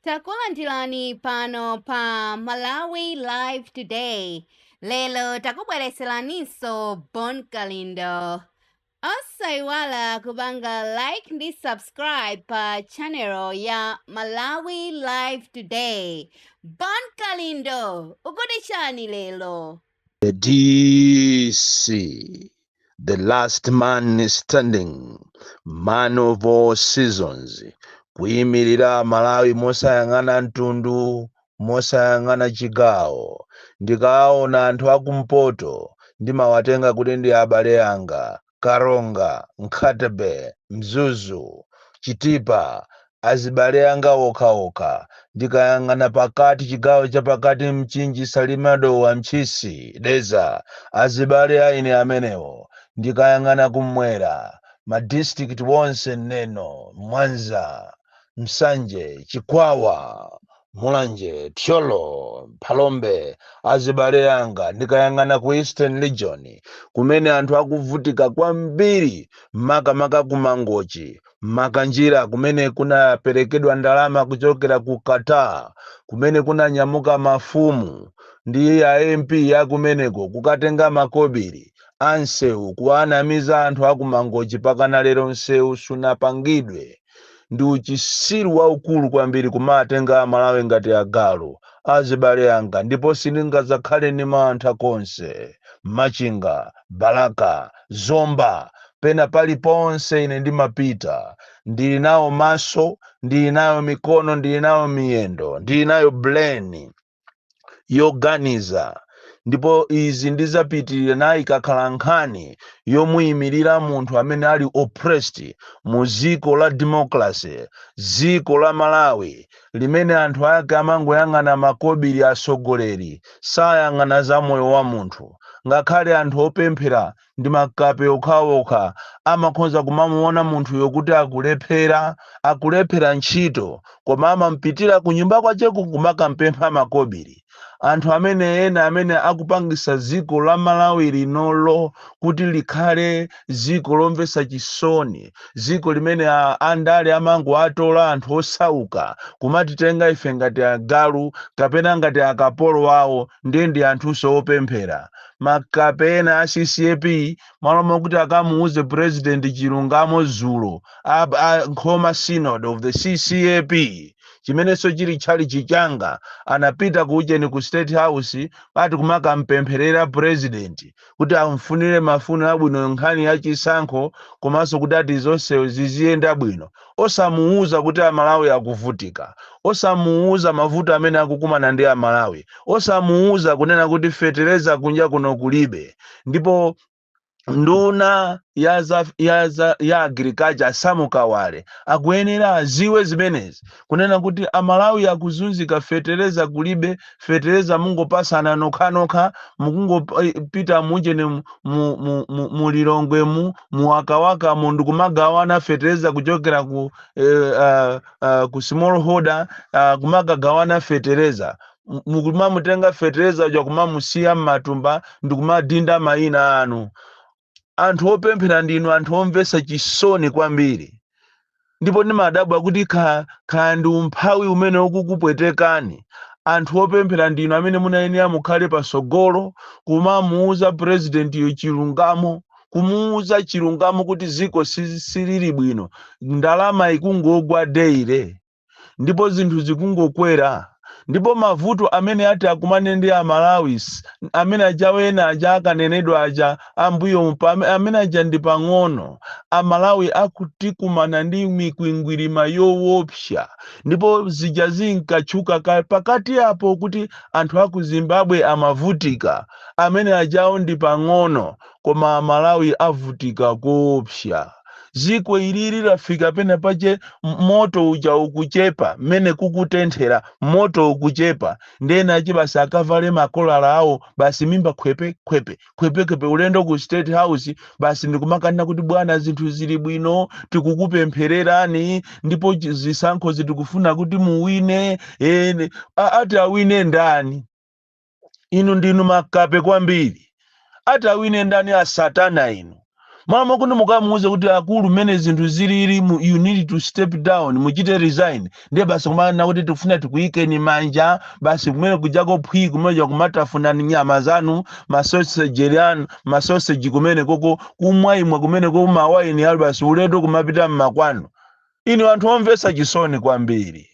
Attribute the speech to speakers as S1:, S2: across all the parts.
S1: Takulandirani pano pa Malawi Live Today. Lelo takubwereseraniso Bon Kalindo. Osaiwala kubanga like ndi subscribe pa channel ya Malawi Live Today. Bon Kalindo, ukutichani lelo.
S2: The DC, the last man standing, man of all seasons, kuyimirira Malawi mosayang'ana mtundu, mosayang'ana chigawo. Ndikaona anthu akumpoto ndimawatenga kuti ndi abale anga, Karonga, Nkhatebe, Mzuzu, Chitipa, azibale anga okhaokha. Ndikayang'ana pakati chigawo cha pakati mchinji Salimado wa Mchisi Deza azibale aine amenewo. Ndikayang'ana kumwera madistrict wonse neno Mwanza, Msanje, Chikwawa, Mulanje, Thyolo, Phalombe azibale anga. Ndikayang'ana ku Eastern Region kumene anthu akuvutika kwambiri makamaka kumangochi makanjira kumene kunaperekedwa ndalama kuchokera ku Qatar, kumene kunanyamuka mafumu ndi ya MP ya kumeneko kukatenga makobiri ansewu kuwanamiza anthu akumangochi pakana lero nsewu sunapangidwe. Ndi uchisiru waukulu kwambiri kumatenga Malawi ngati agalu azibale anga. Ndipo sindingazakhale ni mantha konse Machinga, Balaka, Zomba pena paliponse ine ndimapita. Ndili nawo maso, ndili nayo mikono, ndili nayo miyendo, ndili nayo brain yoganiza. Ndipo izi ndizapitirira nayo ikakhala nkhani yomuyimirira munthu amene ali oppressed mu ziko la democracy, ziko la Malawi limene anthu ake amangoyang'ana makobiri asogoleri, sayang'ana za moyo wa munthu. Ngakhale anthu opemphera ndi makape okhaokha amakhoza kumamuona munthu yokuti akulephera ntchito, koma amampitira ku nyumba kwacheku kumakampempha makobiri. Anthu amene ena amene akupangisa ziko la Malawi linolo kuti likhale ziko lomvesa chisoni, ziko limene andale amango atola anthu osauka kumatitenga ife ngati agalu kapena ngati akapolo wawo, ndi anthuso opemphera. Makape ena a CCAP maloma kuti akamuuze President Chilungamo Zulu Nkhoma Synod of the CCAP chimeneso chili chali chichanga, anapita kuujeni ku State House pati kumakampempherera President kuti amfunire mafuno abwino nkhani ya chisankho komanso kuti ati zonse ziziyenda bwino. Osamuuza kuti Amalawi akuvutika, osamuuza mavuto amene akukumana ndi Amalawi, osamuuza kunena kuti fetereza kunja kuno kulibe. Ndipo nduna ya agriculture Samukawale akuyenera aziwe zimenezi kunena kuti Amalawi akuzunzika, fetereza kulibe, fetereza mungopasana nokhanokha, mukungopita mujeni mulilongwemu muwakawaka mundu kumagawana fetereza kuchokera ku smallholder kumagawana fetereza. Mukumamutenga fetereza uja kumamusiya m'matumba ndikumadinda mayina anu. Anthu opemphera ndinu anthu omvesa chisoni kwambiri. Ndipo ndimadabwa kuti kaya ndi umphawi umene ukukupwetekani. Anthu opemphera ndinu amene munayenera mukhale pasogolo kumamuuza President Chilungamo, kumuuza Chilungamo kuti ziko silili bwino, ndalama ikungogwa deire, ndipo zinthu zikungokwera. Ndipo mavuto amene ati akumane ndi Amalawi amene ajawena aja akanenedwa aja ambuyo amene aja ndi pang'ono. Amalawi akutikumana ndi mikwingwirima yoopsa, ndipo zija zinkachuka pakati apo kuti anthu aku Zimbabwe amavutika, amene ajawo ndi pang'ono, koma Amalawi avutika koopsa. Ziko ilili lafika pena pache moto uja ukuchepa, mene kukutenthera moto ukuchepa, ndena achi basi akavale makolala awo basi mimba kwepe ulendo ku State House basi ndikumakana kuti bwana zinthu zili bwino, tikukupemphererani, ndipo zisankho zitikufuna kuti muwine. Ati awine ndani? Inu ndinu makape kwambiri. Ati awine ndani? A Satana inu. mama kuti mukamuuze kuti akulu mmene zinthu zilili you need to step down muchite resign ndiye basi kumana kuti tikufuna tikuyikeni manja basi kumene kujako phwi kumene kumatafunani nyama zanu masausage anu masausage kumene koko kumwaimwa kumene koko mawaini ali basi ulendo kumapita mmakwano. Inu anthu omvetsa chisoni kwambiri.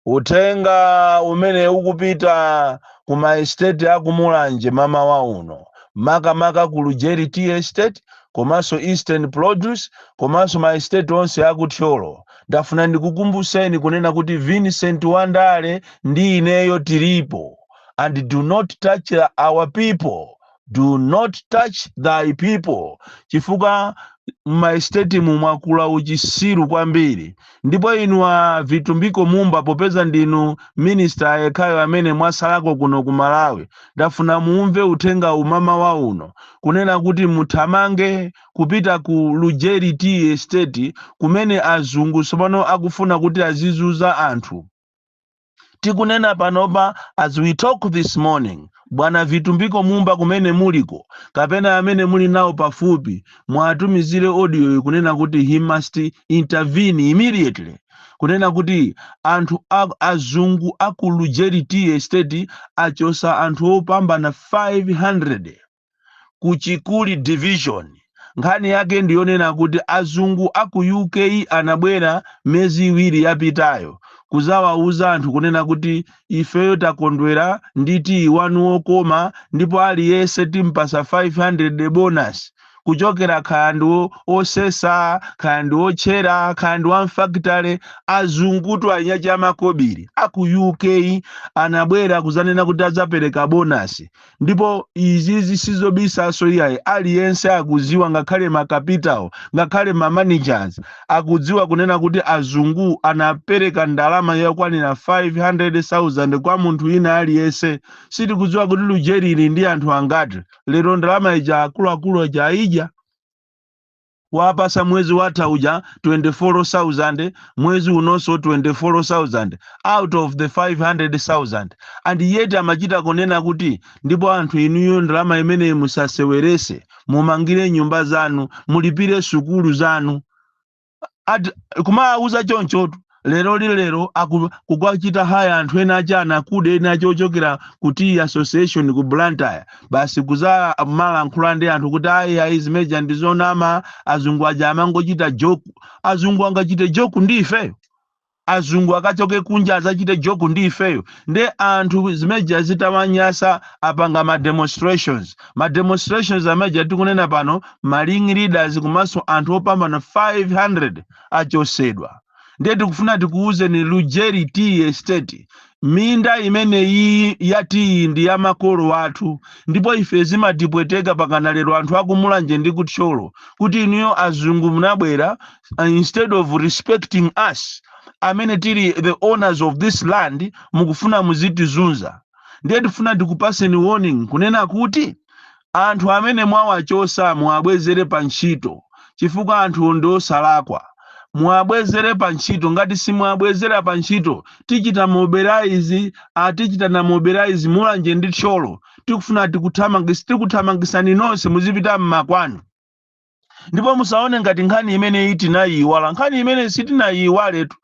S2: Utenga umene ukupita kuma estate akumulanje mama wa uno maka ku Lujeri Tea Estate komanso Eastern Produce komanso ma estate onse akuthyolo. Ndafuna ndikukumbuseni kunena kuti Vincent Wandale ndi ineyo tilipo, and do not touch our people, do not touch thy people. Chifukwa maesteti mumwakula uchisiru kwambiri. Ndipo inu Vitumbiko Mumba popeza ndinu minister yekhayo amene mwasalako kuno ku Malawi, ndafuna muumve uthenga umama wa uno kunena kuti muthamange kupita ku Lujeri Tea Estate kumene azungu tsopano akufuna kuti azizuza anthu. Tikunena panopa as we talk this morning, Bwana Vitumbiko Mumba kumene muliko kapena amene muli nawo pafupi mwatumizire audio kunena kuti he must intervene immediately, kunena kuti anthu azungu aku Lujeri Tea Estate achosa anthu opambana 500 ku Chikuli division. Nkhani yake ndiyonena kuti azungu aku UK anabwera mezi iwiri yapitayo kuzawauza anthu kunena kuti ifeyo takondwera nditi wanu okoma ndipo aliyense timpasa 500 bonus kuchokera khandu osesa khandu ochera khandu amfactory. Azungutu anyacha makobiri aku UK anabwera kuzanena kuti azapereka bonus, ndipo izizi sizobisa soyayi aliyense akuziwa ngakhale makapital ngakhale managers akudziwa kunena kuti azungu anapereka ndalama yakwanira 500,000 kwa munthu ina aliyense. Sitikudziwa kuti Lujeri ili ndi anthu angati. Lero ndalama ija akuluakulu aja ija wapasa mwezi watha uja 24,000, mwezi unonso 24,000 out of the 500,000, and yet amachita kunena kuti ndipo anthu inuyo ndalama imene musasewerese mumangire nyumba zanu mulipire sukulu zanu. Kumauza chonchotu lero kukwachita haya anthu ena achana kude ena chochokera ku Tea Association ku Blantyre basi kuza malankhula ndi anthu kuti ayi zimeja ndizonama azungu aja amangochita joke. Azungu angachite joke ndi ifeyo? Azungu akachoke kunja azachite joke ndi ifeyo? Nde anthu zimeja zitawanyasa apanga ma demonstrations ameja tikunena pano maling leaders kumaso anthu opambana 500 achosedwa. Ndiye tikufuna tikuuze ni Lujeri Tea Estate minda imene iyi yati ndi ya makolo wathu, ndipo ife zimatipweteka pakana lero anthu akumulanje ndi kuthyolo kuti inuyo azungu munabwera instead of respecting us amene tili the owners of this land mukufuna muzitizunza. Ndiye tifuna tikupaseni warning kunena kuti anthu amene mwawachosa muabwezere pa ntchito, chifukwa anthu ndosalakwa. Muabwezere pa ntchito. Ngati simuabwezera pa ntchito tichita na mobilize mulanje ndi thyolo tikufuna tikuthamangisani nonse muzipita mmakwanu. Ndipo musaone ngati nkhani imene tinayiwala. Nkhani imene sitinayiwaletu,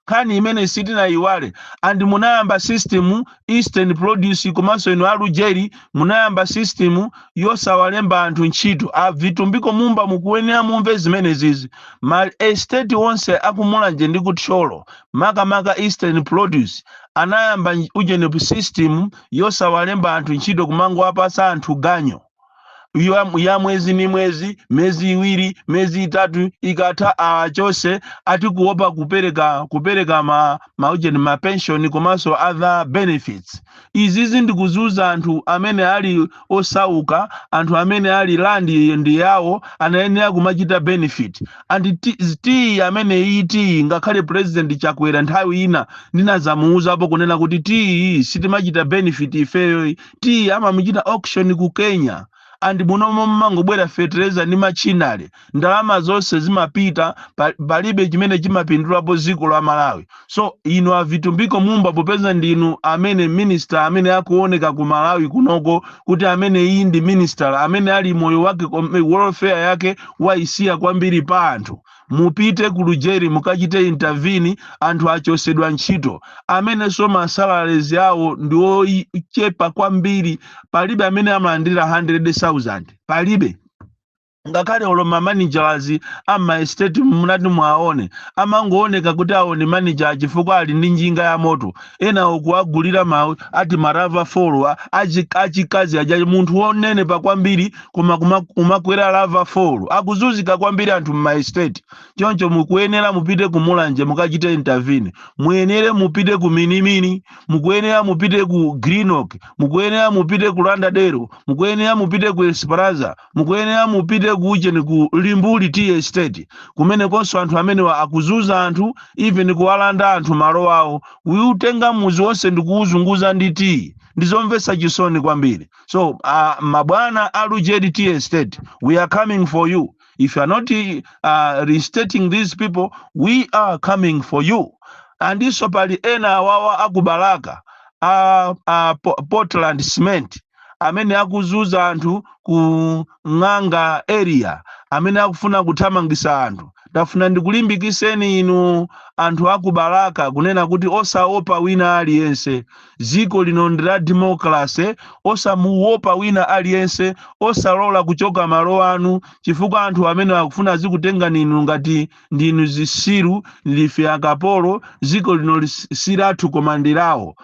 S2: nkhani imene sitinayiwale. And munayamba system Eastern Produce komanso ino Lujeri munayamba system yosawalemba anthu ntchito. Vitumbiko Mumba mukuyenera mumve zimene zizi. Ma estate onse akumulanje ndi kuthyolo maka Eastern Produce anayamba ujene system yosawalemba anthu ntchito kumango apasa anthu ganyo ya mwezi ni mwezi, mezi iwiri, mezi itatu ikatha achose atikuopa kupereka ma pension komanso other benefits. Izizi ndikuzuza anthu amene ali osauka, anthu amene ali land ndi yawo anayenera kumachita benefit. And tea amene iti ngakhale president Chakwera nthawi ina ndinazamuuza apo kunena kuti tea sitimachita benefit ifeyo. Tea amamuchita auction ku Kenya. andi munomo mmangobwera fetereza ndi machinale ndalama zonse zimapita palibe chimene chimapindulapo dziko la Malawi. So inu avitumbiko mumba popeza ndinu amene minister amene akuoneka ku Malawi kunoko kuti amene iyi ndi minister amene ali moyo wake welfare yake waisiya kwambiri pa anthu. Mupite ku Lujeri mukachite intervene anthu achosedwa ntchito amene so masalaries yawo ndi ochepa kwambiri, palibe amene amalandira 100,000 palibe. Ngakhale oloma managers ama estate munati mwaone amangooneka kuti aone manager chifukwa ali ndi njinga ya moto ena okuagulira mawu ati marava follower achikazi aja munthu wonene pa kwambiri kumakwera lava follow akuzuzika kwambiri anthu ma estate. Choncho mukuyenera mupite ku Mulanje mukachite intervene, muyenere mupite ku Minimini, mukuyenera mupite ku Greenock, mukuyenera mupite ku Landadero, mukuyenera mupite ku Esperanza, mukuyenera mupite kucheni ku Limbuli Tea Estate kumene konso anthu amene akuzuza anthu even kuwalanda anthu malo awo uyutenga muzi wonse ndikuuzunguza ndi tea ndizomvesa chisoni kwambiri. So mabwana a Lujeri Tea Estate, we are coming for you. If you are not restating these people, we are coming for you. And iso pali ena wawa akubalaka Portland Cement amene akuzuza anthu ku Ng'anga area amene akufuna kuthamangisa anthu. Tafuna ndikulimbikiseni inu anthu akubalaka kunena kuti osaopa wina aliyense, ziko lino ndila democracy, osamuopa wina aliyense, osalola kuchoka malo anu chifukwa anthu amene akufuna zikutenga ninu ngati ndinu zisiru life akapolo, ziko lino siratu komandirawo.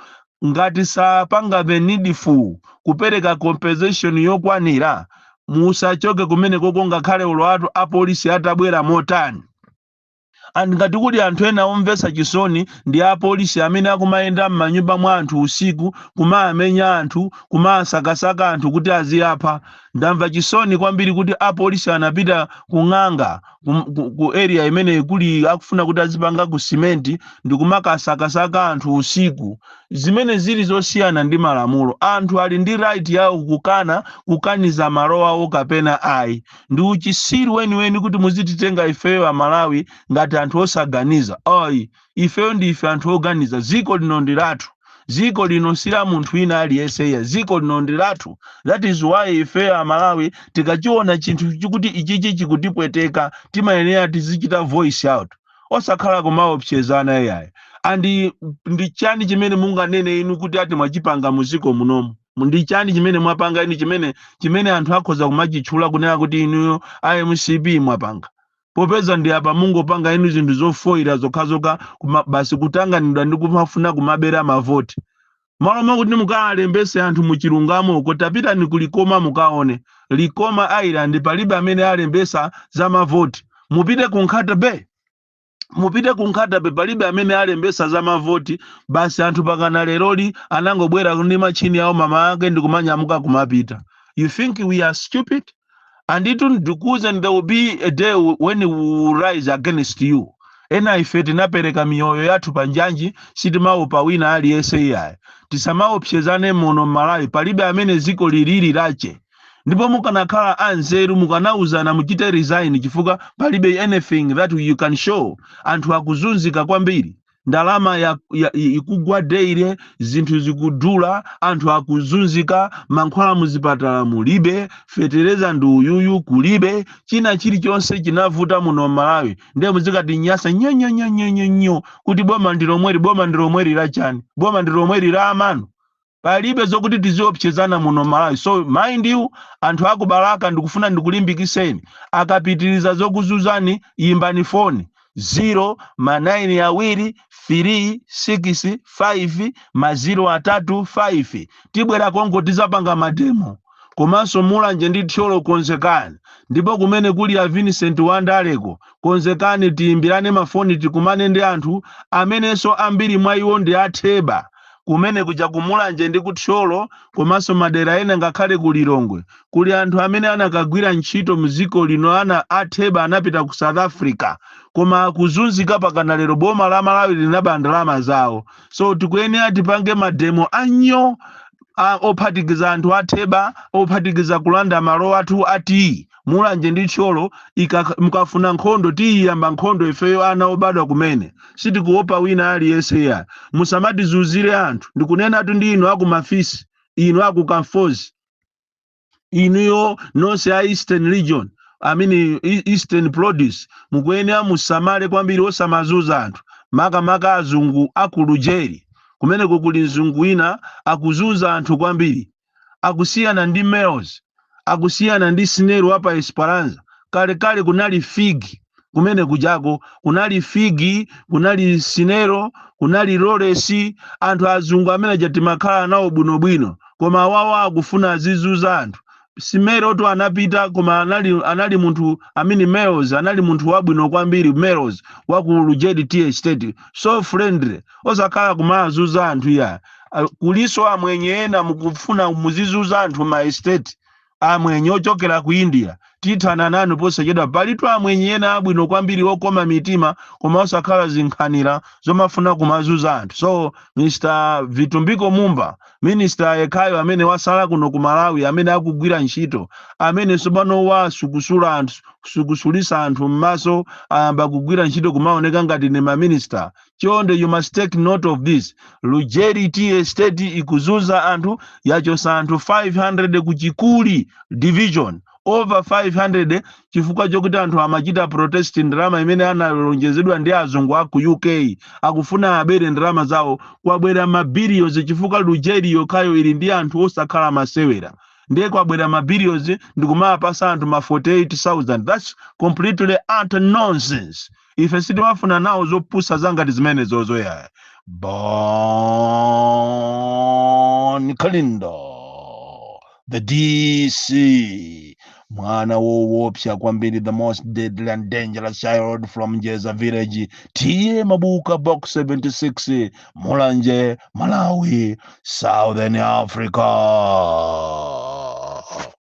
S2: Ngati sapanga needful kupereka compensation yokwanira musachoke kumene kokonga khale ulwatu apolisi atabwera motani. And ngati kuti anthu ena omvesa chisoni ndi apolisi amene akumayenda m'manyumba mwa anthu usiku kumaamenya anthu kumasakasaka anthu kuti aziyapha. Ndamva chisoni kwambiri kuti apolisi anapita ku Ng'anga ku area imene kuli akufuna kuti azipanga ku simenti ndi kumakasakasaka anthu usiku. Zimene zili zosiyana ndi malamulo. Anthu ali ndi right yawo kukaniza malo awo kapena ayi. Ndi uchisiru weniweni kuti muzititenga ifeyo a Malawi ngati anthu osaganiza. Oyi, ifeyo ndi ife anthu oganiza. Ziko lino ndi lathu. Ziko lino sila munthu ina aliyense, ziko lino ndi lathu. That is why ifeyo a Malawi tikachiona chinthu chikuti ichichi chikutipweteka timayenera tizichita voice out. Osakhala kumaopsezana yayi. Andi ndi chani chimene munganene inu kuti ati mwachipanga muziko munomu. Ndi chani chimene mwapanga inu chimene anthu akhoza kumachitchula kunena kuti inuyo IMCB mwapanga. Popeza ndi apa mungopanga inu zinthu zofoira zokhazoka basi kutanganidwa ndi kumafuna kumabera mavoti. Malo kuti mukalembese anthu muchilungamo uko tapita ni kulikoma mukaone. Likoma Island palibe amene alembesa za mavoti. Mupite ku Nkatabe. Mupite ku Nkatabe palibe amene alembesa za mavoti, basi anthu pakana leroli anangobwera ndi machini yawo mama ake ndi kumanyamuka kumapita. You think we are stupid? And it and there will be a day when we will rise against you. Ena ife tinapereka miyoyo yathu panjanji sitimaopa wina aliyense yaye. Tisamaopsezane mono Malawi palibe amene ziko lilili lache. Ndipo mukanakhala anzeru mukanauzana muchite resign chifukwa palibe anything that you can show. Anthu akuzunzika kwambiri. Ndalama ikugwa daily, zinthu zikudula, anthu akuzunzika, mankhwala muzipatala mulibe, fetereza ndi uyuyu kulibe, china chilichonse chinavuta muno Malawi. Ndiye muzikati nyasa nyo kuti boma ndilomweri la chani, boma ndilomweri la amanu. Palibe zokuti tiziopsezana muno Malawi. So mind you, anthu akubalaka ndikufuna ndikulimbikiseni. Akapitiriza zokuzuzani imbani phone 0-9-2-3-6-5-0-3-5. Tibwera kongo tizapanga mademo. Komanso Mulanje ndi Tcholo konzekani. Ndipo kumene kuli ya Vincent Wandaleko konzekani tiimbirane mafoni tikumane ndi anthu amenenso ambiri mwa iwo ndi atheba. Kumene kuja ku Mulanje ndi ku Tcholo komanso madera ena ngakhale ku Lilongwe. Kuli anthu amene anakagwira ntchito muziko lino ana atheba anapita ku South Africa. Koma kuzunzika pakana lero boma la Malawi linaba ndalama zawo. So tikuyenera tipange mademo anyo ophatikiza anthu atheba, ophatikiza kulanda malo athu ati mulanje ndi tcholo mukafuna nkhondo tiyamba nkhondo ifeyo ana obadwa kumene sitikuopa wina aliyense ya musamatizuzire anthu ndikunenatu ndi inu akumafisi inu akukamfozi inuyo nonse a Eastern region Eastern produce mukuyenera musamale kwambiri osamazuza anthu makamaka azungu akulujeri kumene kuli mzungu ina akuzuza anthu kwambiri akusiyana ndi Meros akusiyana ndi Sinero apa Esperanza kale kunali Figi kumene kujako kunali Figi kunali Sinero kunali Loresi anthu azungu amene jatimakhala nawo bwinobwino koma wawo akufuna azizuza anthu Simero to anapita koma anali munthu Meros anali munthu wabwino kwambiri Meros wa ku Lujedi Tea State so friendly osakhala kumazuza anthu ya kuliso amwenye ena mukufuna muzizuza anthu ma estate amwenye ochokera ku India tithana nanu posachedwa palitu amwenye ena abwino kwambiri okoma mitima koma osakhala zinkhanira zomafuna kumazuza anthu so Mr. Vitumbiko Mumba Minister Ekayo amene wasala kuno ku Malawi amene akugwira ntchito amene sobano wa sukusulisa anthu m'maso amba kugwira ntchito kumaoneka ngati ne ma minister chonde you must take note of this Lujeri Tea State ikuzuza anthu yachosa anthu 500 ku Chikuli division over 500 chifukwa chokuti anthu amachita protest ndrama imene analonjezedwa ndi azungu aku UK akufuna abere ndrama zawo kwabwera mabilions chifukwa Lujeri yokhayo ili ndi anthu osakhala masewera ndiye kwabwera mabilions ndikumapasa anthu ma 48,000 that's completely utter nonsense ife sitimafuna nawo zopusa zangati zimene zozo ya Bon Kalindo the DC mwana woopsa kwambiri the most deadly and dangerous child from Jeza village Tiye Mabuka box 76 Mulanje Malawi Southern Africa.